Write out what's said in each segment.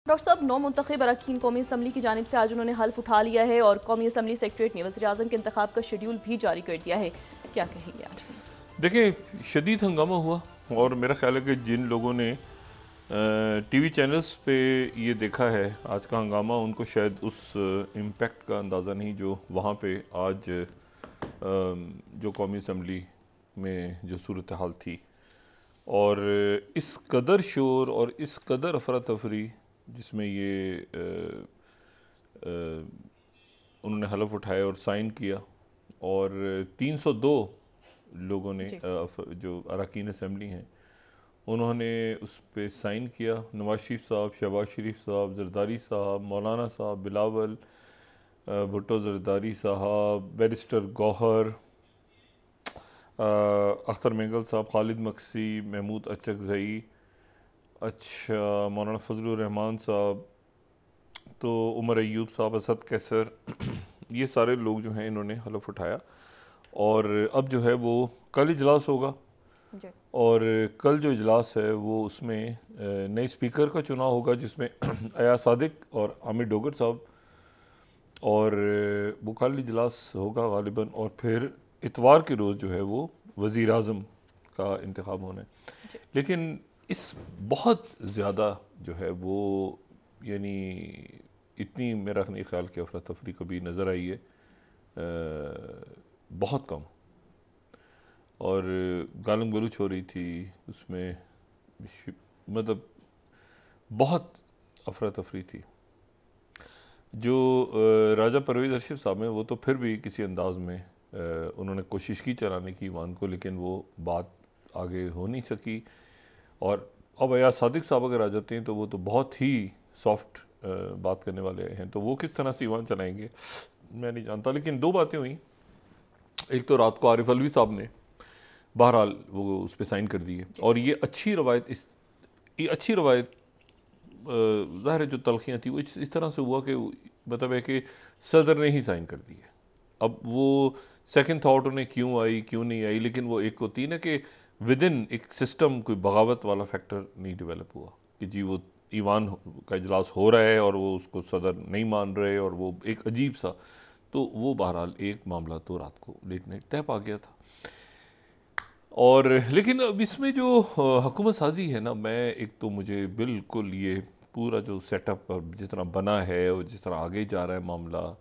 Doctor साहब, नौ मुंतखब अरकान कौमी असम्बली की जानिब से आज उन्होंने हल्फ उठा लिया है और कौमी असम्बली सेक्रेटरीट ने वज़ीर आज़म के इंतखाब का शेड्यूल भी जारी कर दिया है। क्या कहेंगे आज? देखिए, शदीद हंगामा हुआ जी। और मेरा ख्याल है कि जिन लोगों ने टीवी चैनल्स पे ये देखा है आज का हंगामा, उनको शायद उस इम्पैक्ट का अंदाज़ा नहीं जो वहाँ पे आज जो कौमी असम्बली में जो सूरत हाल थी। और इस कदर शोर और इस कदर अफरा तफरी जिसमें ये उन्होंने हलफ उठाया और साइन किया, और 302 लोगों ने जी। जो अरकान असम्बली हैं उन्होंने उस पर साइन किया। नवाज शरीफ साहब, शहबाज शरीफ साहब, जरदारी साहब, मौलाना साहब, बिलावल भुट्टो, जरदारी साहब, बैरिस्टर गौहर, अख्तर मेंगल साहब, खालिद मक्सी, महमूद अचकज़ई, अच्छा मौलाना फजलुर रहमान साहब, तो उमर अयूब साहब, असद कैसर ये सारे लोग जो हैं इन्होंने हलफ उठाया। और अब जो है वो कल इजलास होगा, जी। और कल जो इजलास है वो उसमें नए स्पीकर का चुनाव होगा, जिसमें अया सादिक और आमिर डोगर साहब, और वो कल इजलास होगा गालिबन। और फिर इतवार के रोज़ जो है वो वज़ीर आज़म का इंतखाब होना है। जी। लेकिन इस बहुत ज़्यादा जो है वो, यानी इतनी मेरा नहीं ख्याल कि अफरा तफरी कभी नज़र आई है, बहुत कम। और गालम गलूच हो रही थी उसमें, मतलब बहुत अफरा तफरी थी। जो राजा परवेज़ अरशद साहब हैं वो तो फिर भी किसी अंदाज में उन्होंने कोशिश की चलाने की ईवान को, लेकिन वो बात आगे हो नहीं सकी। और अब अया सादिक साहब अगर आ जाते हैं तो वो तो बहुत ही सॉफ्ट बात करने वाले हैं, तो वो किस तरह से ईवान चलाएंगे मैं नहीं जानता। लेकिन दो बातें हुई। एक तो रात को आरिफ अलवी साहब ने बहरहाल वो उस पर साइन कर दी है, और ये अच्छी रवायत, ये अच्छी रवायत ज़ाहिर है जो तलखियाँ थी वो इस तरह से हुआ कि मतलब है कि सदर ने ही साइन कर दी है। अब वो सेकंड थाट उन्हें क्यों आई क्यों नहीं आई, लेकिन वो एक होती है ना कि विद इन एक सिस्टम कोई बगावत वाला फैक्टर नहीं डेवलप हुआ कि जी वो ईवान का इजलास हो रहा है और वो उसको सदर नहीं मान रहे, और वो एक अजीब सा, तो वो बहरहाल एक मामला तो रात को लेट नाइट तय पा गया था। और लेकिन अब इसमें जो हुकूमत साजी है ना, मैं एक तो मुझे बिल्कुल ये पूरा जो सेटअप जिस तरह बना है और जिस तरह आगे जा रहा है मामला,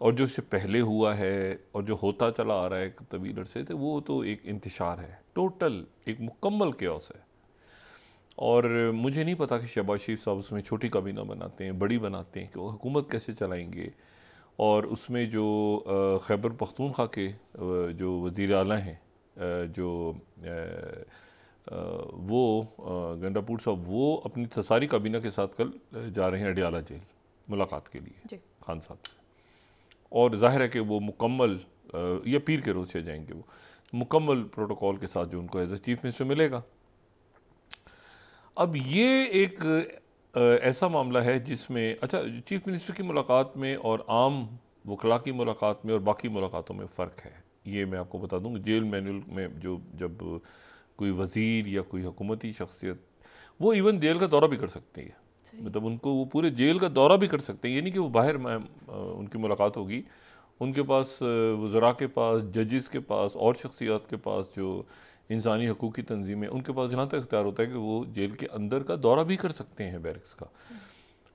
और जो इससे पहले हुआ है और जो होता चला आ रहा है तवील अरसे से, वो तो एक इंतशार है, टोटल एक मुकम्मल केओस है। और मुझे नहीं पता कि शहबाज शरीफ साहब उसमें छोटी काबीना बनाते हैं, बड़ी बनाते हैं, कि वो हुकूमत कैसे चलाएंगे। और उसमें जो खैबर पख्तूनख्वा के जो वज़ीर आला हैं, जो वो गंडापुर साहब, वो अपनी सारी काबीना के साथ कल जा रहे हैं अडियाला जेल मुलाकात के लिए जी। खान साहब से। और जाहिर है कि वो मुकम्मल या पीर के रोज़ से जाएंगे, वो मुकम्मल प्रोटोकॉल के साथ जो उनको एज ए चीफ मिनिस्टर मिलेगा। अब ये एक ऐसा मामला है जिसमें, अच्छा, चीफ मिनिस्टर की मुलाकात में और आम वकला की मुलाकात में और बाकी मुलाकातों में फ़र्क है, ये मैं आपको बता दूँ। जेल मैनुअल में जो जब कोई वज़ीर या कोई हुकूमती शख्सियत, वो इवन जेल का दौरा भी कर सकती है, सही। मतलब उनको वो पूरे जेल का दौरा भी कर सकते हैं। ये नहीं कि वो बाहर उनकी मुलाकात होगी, उनके पास वज़रा के पास, जजेस के पास और शख्सियात के पास जो इंसानी हकूक़ की तंजीमें, उनके पास जहाँ तक इख्तियार होता है कि वो जेल के अंदर का दौरा भी कर सकते हैं बैरक्स का। सही।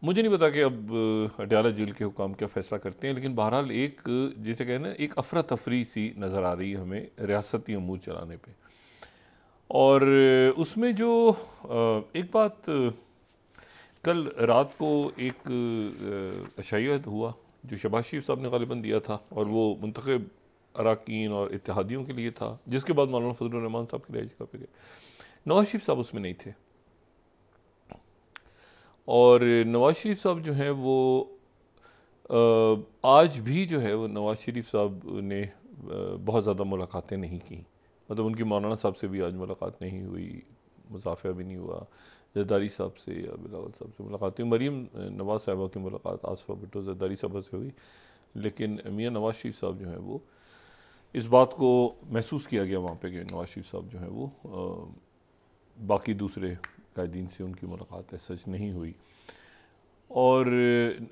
मुझे नहीं पता कि अब अडियाला जेल के हुकाम क्या फ़ैसला करते हैं, लेकिन बहरहाल एक जैसे कहें ना, एक अफरा तफरी सी नज़र आ रही है हमें रियासती अमूर चलाने पे। और उसमें जो एक बात, कल रात को एक अशाइया हुआ जो शहबाज शरीफ साहब ने गालिबन दिया था, और जी। वो मुंतखब अरकान और इत्तेहादियों के लिए था, जिसके बाद मौलाना फजलुर रहमान साहब की रिहाइश पे गए। नवाज शरीफ साहब उसमें नहीं थे। और नवाज शरीफ साहब जो हैं वो आज भी जो है वो नवाज शरीफ साहब ने बहुत ज़्यादा मुलाकातें नहीं की, मतलब उनकी मौलाना साहब से भी आज मुलाकात नहीं हुई, मुसाफिया भी नहीं हुआ, जरदारी साहब से या बिलावल साहब से मुलाकात हुई, मरीम नवाज साहबा की मुलाकात आसफा भुट्टो जरदारी साहबा से हुई। लेकिन मियाँ नवाज शरीफ साहब जो हैं वो, इस बात को महसूस किया गया वहाँ पे कि नवाज शरीफ साहब जो हैं वो बाकी दूसरे कायदीन से उनकी मुलाकात सच नहीं हुई। और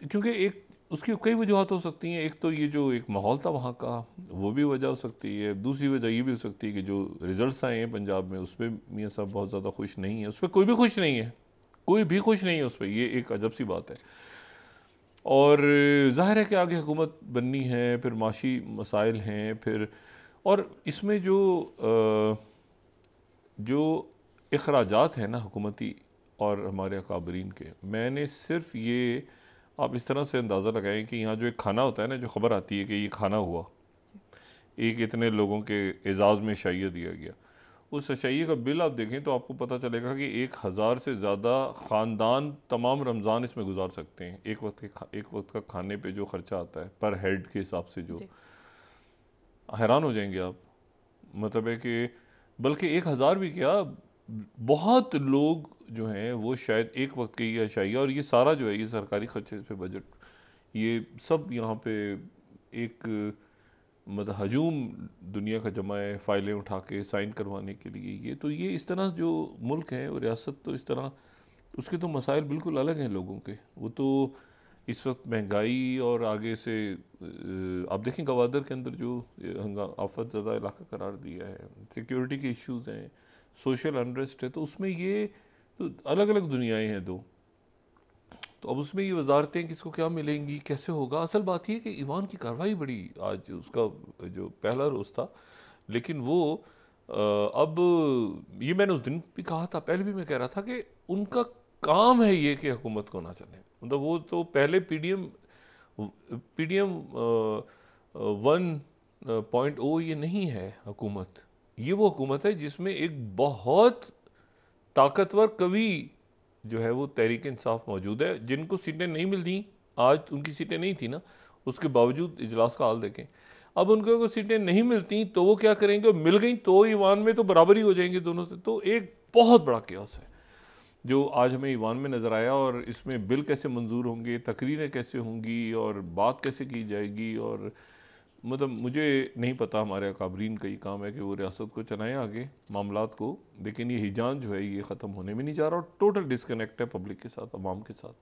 क्योंकि एक उसकी कई वजूहत हो सकती हैं। एक तो ये जो एक माहौल था वहाँ का, वो भी वजह हो सकती है। दूसरी वजह ये भी हो सकती है कि जो रिजल्ट्स आए हैं पंजाब में, उस पर मियाँ साहब बहुत ज़्यादा खुश नहीं है। उस पर कोई भी खुश नहीं है, कोई भी खुश नहीं है उस पर। ये एक अजब सी बात है। और ज़ाहिर है कि आगे हुकूमत बननी है, फिर माशी मसाइल हैं, फिर और इसमें जो अखराजात हैं ना हुकूमती और हमारे अकाबरीन के, मैंने सिर्फ ये, आप इस तरह से अंदाज़ा लगाएं कि यहाँ जो एक खाना होता है ना, जो ख़बर आती है कि ये खाना हुआ, एक इतने लोगों के एजाज़ में शाइया दिया गया, उस शाइये का बिल आप देखें तो आपको पता चलेगा कि 1000 से ज़्यादा ख़ानदान तमाम रमज़ान इसमें गुजार सकते हैं। एक वक्त का खाने पे जो ख़र्चा आता है पर हेड के हिसाब से, जो हैरान हो जाएंगे आप। मतलब है कि बल्कि 1000 भी क्या, बहुत लोग जो हैं वो शायद एक वक्त के ही अशाइया, और ये सारा जो है ये सरकारी खर्चे पे बजट, ये सब यहाँ पे एक मतलब हजूम दुनिया का जमा है फ़ाइलें उठा के साइन करवाने के लिए। ये तो ये इस तरह जो मुल्क है और रियासत, तो इस तरह उसके तो मसाइल बिल्कुल अलग हैं लोगों के। वो तो इस वक्त महंगाई और आगे से आप देखें गवादर के अंदर जो आफत ज़्यादा इलाका करार दिया है, सिक्योरिटी के इश्यूज़ हैं, सोशल अनरेस्ट है, तो उसमें ये तो अलग अलग दुनियाएं हैं दो। तो अब उसमें ये वजारतें किसको क्या मिलेंगी, कैसे होगा। असल बात यह कि ईवान की कार्रवाई बड़ी, आज उसका जो पहला रोज़ था, लेकिन वो अब ये मैंने उस दिन भी कहा था, पहले भी मैं कह रहा था कि उनका काम है ये कि हुकूमत को ना चले। मतलब वो तो पहले पीडीएम 1.0 ये नहीं है हुकूमत। ये वो हुकूमत है जिसमें एक बहुत ताकतवर कवि जो है वो तहरीक इंसाफ मौजूद है, जिनको सीटें नहीं मिलती। आज उनकी सीटें नहीं थी ना, उसके बावजूद इजलास का हाल देखें। अब उनको को सीटें नहीं मिलती तो वो क्या करेंगे, मिल गई तो ईवान में तो बराबरी हो जाएंगे दोनों से। तो एक बहुत बड़ा केओस है जो आज हमें ईवान में नज़र आया। और इसमें बिल कैसे मंजूर होंगे, तकरीरें कैसे होंगी और बात कैसे की जाएगी, और मतलब मुझे नहीं पता। हमारे अकाबरीन का ये काम है कि वो रियासत को चलाएं आगे मामलात को, लेकिन ये हिजान जो है ये ख़त्म होने में नहीं जा रहा, और टोटल डिस्कनेक्ट है पब्लिक के साथ, अवाम के साथ,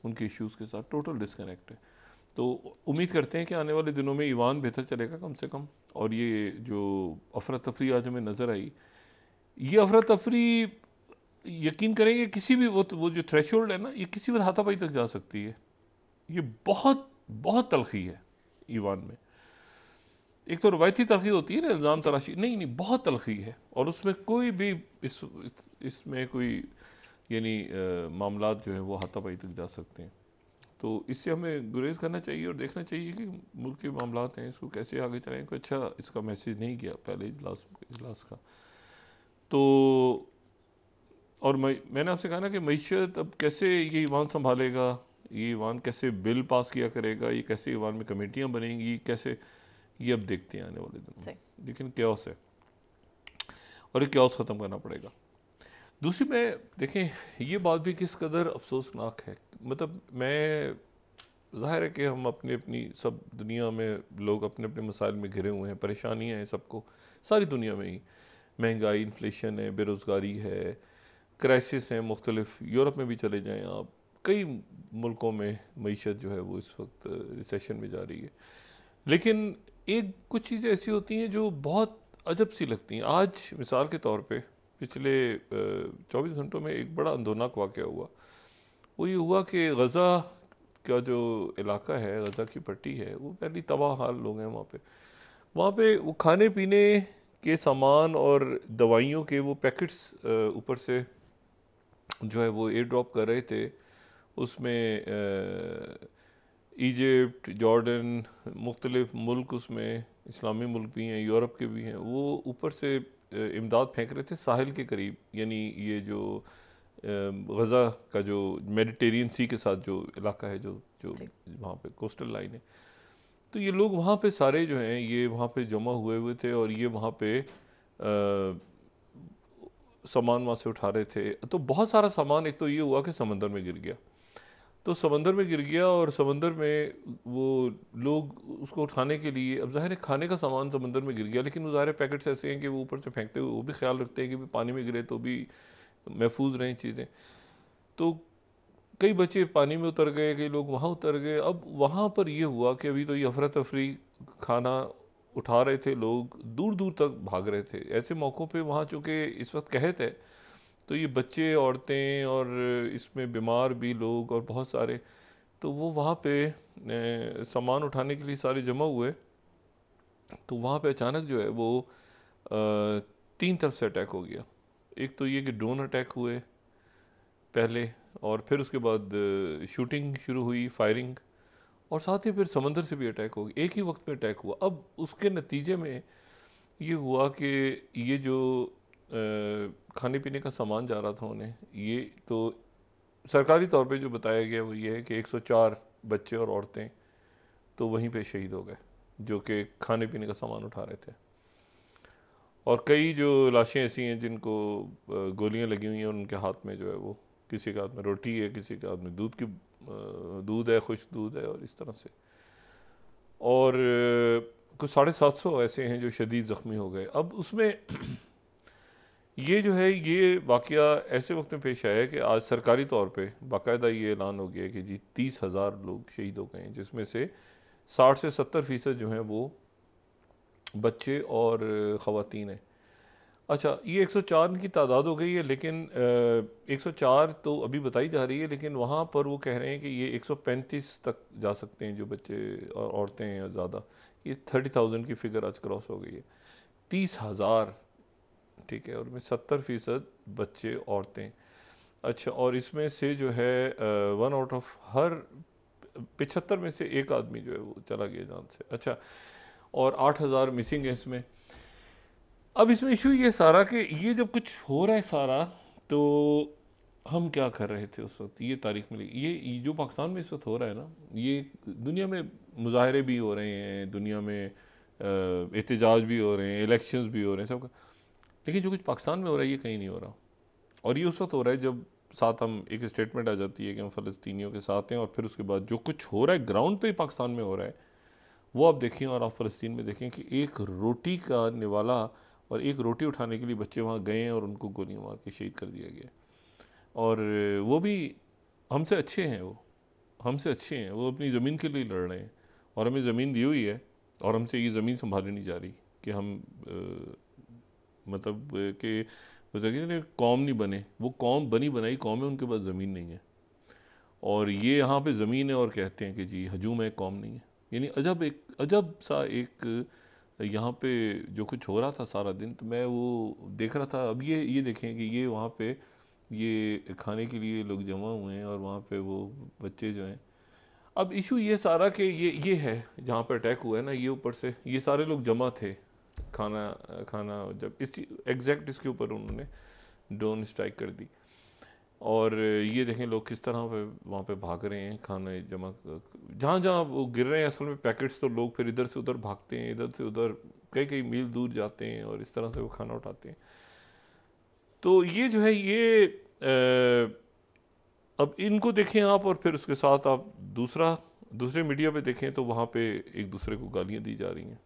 उनके इश्यूज़ के साथ टोटल डिस्कनेक्ट है। तो उम्मीद करते हैं कि आने वाले दिनों में ईवान बेहतर चलेगा कम से कम। और ये जो अफरा तफरी आज हमें नज़र आई, ये अफरा तफरी यकीन करेंगे किसी भी वो जो थ्रेशोल्ड है ना, ये किसी भी हाथापाई तक जा सकती है। ये बहुत बहुत तलखी है ईवान में। एक तो रवायती तलखी होती है ना, इल्ज़ाम तराशी, नहीं नहीं, बहुत तलखी है। और उसमें कोई भी इसमें कोई यानी मामलात जो है वो हाथापाई तक जा सकते हैं। तो इससे हमें गुरेज करना चाहिए और देखना चाहिए कि मुल्क के मामलात हैं, इसको कैसे आगे चलाएं। कोई अच्छा इसका मैसेज नहीं किया पहले इजलास का। तो और मैंने आपसे कहा ना कि मईशत अब कैसे ये ईवान संभालेगा, ये ईवान कैसे बिल पास किया करेगा, ये कैसे ईवान में कमेटियाँ बनेंगी, कैसे, ये अब देखते हैं आने वाले दिनों में। लेकिन क्यास है और ये क्यास ख़त्म करना पड़ेगा। दूसरी में देखें, ये बात भी किस कदर अफसोसनाक है। मतलब मैं, ज़ाहिर है कि हम अपनी सब दुनिया में लोग अपने अपने मसाइल में घिरे हुए हैं, परेशानियाँ हैं सबको, सारी दुनिया में ही महंगाई, इन्फ्लेशन है, बेरोज़गारी है, क्राइसिस हैं मुख्तलिफ। यूरोप में भी चले जाएँ आप, कई मुल्कों में मईशत जो है वो इस वक्त रिसेशन में जा रही है। लेकिन एक कुछ चीज़ें ऐसी होती हैं जो बहुत अजब सी लगती हैं। आज मिसाल के तौर पे पिछले 24 घंटों में एक बड़ा अंदोनाक वाक़या हुआ। वो ये हुआ कि गज़ा का जो इलाका है, गज़ा की पट्टी है, वो पहली तबाह हाल लोग हैं वहाँ पे वो खाने पीने के सामान और दवाइयों के वो पैकेट्स ऊपर से जो है वो एयर ड्रॉप कर रहे थे। उसमें इजिप्ट, जॉर्डन, मुख्तलिफ मुल्क, उसमें इस्लामी मुल्क भी हैं, यूरोप के भी हैं, वो ऊपर से इमदाद फेंक रहे थे साहिल के करीब। यानी ये जो गज़ा का जो मेडिटेरियन सी के साथ जो इलाका है, जो जो वहाँ पे कोस्टल लाइन है, तो ये लोग वहाँ पे सारे जो हैं ये वहाँ पे जमा हुए थे और ये वहाँ पे सामान वहाँ से उठा रहे थे। तो बहुत सारा सामान, एक तो ये हुआ कि समंदर में गिर गया, तो समंदर में गिर गया और समंदर में वो लोग उसको उठाने के लिए, अब ज़ाहिर है खाने का सामान समंदर में गिर गया, लेकिन वो ज़ाहिर पैकेट्स ऐसे हैं कि वो ऊपर से फेंकते हुए वो भी ख्याल रखते हैं कि पानी में गिरे तो भी महफूज रहें चीज़ें। तो कई बच्चे पानी में उतर गए, कई लोग वहाँ उतर गए। अब वहाँ पर ये हुआ कि अभी तो ये अफरा तफरी, खाना उठा रहे थे लोग, दूर दूर तक भाग रहे थे। ऐसे मौक़ों पे वहाँ चूँकि इस वक्त कहत है, तो ये बच्चे, औरतें और इसमें बीमार भी लोग और बहुत सारे, तो वो वहाँ पे सामान उठाने के लिए सारे जमा हुए। तो वहाँ पे अचानक जो है वो तीन तरफ से अटैक हो गया। एक तो ये कि ड्रोन अटैक हुए पहले, और फिर उसके बाद शूटिंग शुरू हुई, फायरिंग, और साथ ही फिर समंदर से भी अटैक हो गया। एक ही वक्त में अटैक हुआ। अब उसके नतीजे में ये हुआ कि ये जो खाने पीने का सामान जा रहा था उन्हें, ये तो सरकारी तौर पे जो बताया गया वो ये है कि 104 बच्चे और औरतें तो वहीं पे शहीद हो गए, जो कि खाने पीने का सामान उठा रहे थे। और कई जो लाशें ऐसी हैं जिनको गोलियां लगी हुई हैं, उनके हाथ में जो है वो, किसी के हाथ में रोटी है, किसी के हाथ में दूध है, खुश्क दूध है, और इस तरह से। और कुछ 750 ऐसे हैं जो शदीद ज़ख्मी हो गए। अब उसमें ये जो है, ये वाक़या ऐसे वक्त में पेश आया है कि आज सरकारी तौर पे बाकायदा ये ऐलान हो गया कि जी 30,000 लोग शहीद हो गए हैं, जिसमें से 60 से 70% जो हैं वो बच्चे और ख़वातीन हैं। अच्छा, ये 104 की तादाद हो गई है, लेकिन 104 तो अभी बताई जा रही है, लेकिन वहाँ पर वो कह रहे हैं कि ये 135 तक जा सकते हैं जो बच्चे और औरतें हैं ज़्यादा। ये 30,000 की फ़िगर आज क्रॉस हो गई है। 30,000, ठीक है, और में 70% बच्चे, औरतें। अच्छा, और इसमें से जो है 1 आउट ऑफ हर 75 में से एक आदमी जो है वो चला गया जान से। अच्छा, और 8,000 मिसिंग है इसमें। अब इसमें इशू ये सारा कि ये जब कुछ हो रहा है सारा, तो हम क्या कर रहे थे उस वक्त? ये तारीख मिली, ये जो पाकिस्तान में इस वक्त हो रहा है ना, ये दुनिया में मुजाहरे भी हो रहे हैं, दुनिया में एहतजाज भी हो रहे हैं, इलेक्शंस भी हो रहे हैं, सब। लेकिन जो कुछ पाकिस्तान में हो रहा है ये कहीं नहीं हो रहा। और ये उस वक्त हो रहा है जब साथ हम एक स्टेटमेंट आ जाती है कि हम फ़लस्तीनियों के साथ हैं, और फिर उसके बाद जो कुछ हो रहा है ग्राउंड पे पाकिस्तान में हो रहा है वो आप देखें, और आप फ़लस्तीन में देखें कि एक रोटी का निवाला और एक रोटी उठाने के लिए बच्चे वहाँ गए हैं और उनको गोलियाँ मार के शहीद कर दिया गया। और वो भी हमसे अच्छे हैं, वो हमसे अच्छे हैं, वो अपनी ज़मीन के लिए लड़ रहे हैं, और हमें ज़मीन दी हुई है, और हमसे ये ज़मीन संभाली नहीं जा रही कि हम मतलब कि कौम नहीं बने। वो कौम बनी बनाई कौम है, उनके पास ज़मीन नहीं है, और ये यहाँ पे ज़मीन है और कहते हैं कि जी हजूम है, कौम नहीं है। यानी अजब सा एक यहाँ पे जो कुछ हो रहा था सारा दिन, तो मैं वो देख रहा था। अब ये देखें कि ये वहाँ पे ये खाने के लिए लोग जमा हुए हैं, और वहाँ पे वो बच्चे जो हैं। अब इशू ये सारा कि ये है जहाँ पे अटैक हुआ है ना, ये ऊपर से ये सारे लोग जमा थे खाना जब इस एग्जैक्ट इसके ऊपर उन्होंने ड्रोन स्ट्राइक कर दी। और ये देखें लोग किस तरह पे वहाँ पे भाग रहे हैं, खाने जमा जहाँ जहाँ वो गिर रहे हैं असल में पैकेट्स, तो लोग फिर इधर से उधर भागते हैं, इधर से उधर कई कई मील दूर जाते हैं, और इस तरह से वो खाना उठाते हैं। तो ये जो है ये अब इनको देखें आप, और फिर उसके साथ आप दूसरे मीडिया पे देखें तो वहाँ पे एक दूसरे को गालियाँ दी जा रही हैं।